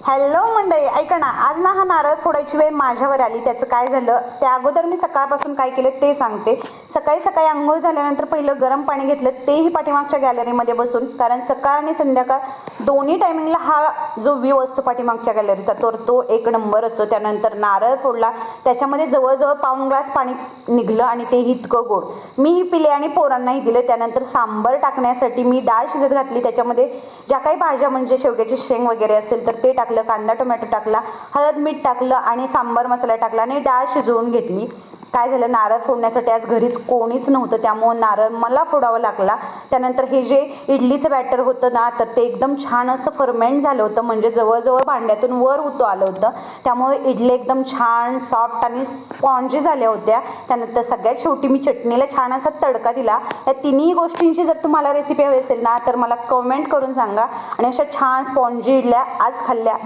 Hello मंडळी, ऐका ना. आज ना हा नारळ फोडायची वेळ माझ्यावर आली. त्याचं काय झालं त्या अगोदर मी सकाळपासून काय केलं ते सांगते. सकाळी सकाळी आंघोळ झाल्यानंतर पहिलं गरम पाणी घेतलं, तेही पाठीमागच्या गॅलरीमध्ये बसून, कारण सकाळ आणि संध्याकाळ दोन्ही टायमिंगला हा जो व्ह्यू असतो पाठीमागच्या गॅलरीचा तो एक नंबर असतो. त्यानंतर नारळ फोडला, त्याच्यामध्ये जवळजवळ पाऊण ग्लास पाणी निघलं आणि तेही इतकं गोड. मीही पिले आणि पोरांनाही दिले. त्यानंतर सांबर टाकण्यासाठी मी डाळ शिजत घातली. त्याच्यामध्ये ज्या काही भाज्या म्हणजे शेवग्याची शेंग वगैरे असेल तर ते टाकलं, कांदा टोमॅटो टाकला, हळद मीठ टाकलं आणि सांबार मसाला टाकला आणि डाळ शिजवून घेतली. काय झालं, नारळ फोडण्यासाठी आज घरीच कोणीच नव्हतं, त्यामुळे नारळ मला फोडावा लागला. त्यानंतर हे जे इडलीचं बॅटर होतं ना, तर ते एकदम छान असं फर्मेंट झालं होतं, म्हणजे जवळजवळ भांड्यातून वर उतू आलं होतं. त्यामुळे इडली एकदम छान सॉफ्ट आणि स्पॉन्जी झाल्या होत्या. त्यानंतर सगळ्यात शेवटी मी चटणीला छान असा तडका दिला. या तिन्ही गोष्टींची जर तुम्हाला रेसिपी हवी असेल ना, तर मला कमेंट करून सांगा. आणि अशा छान स्पॉन्जी इडल्या आज खाल्ल्या.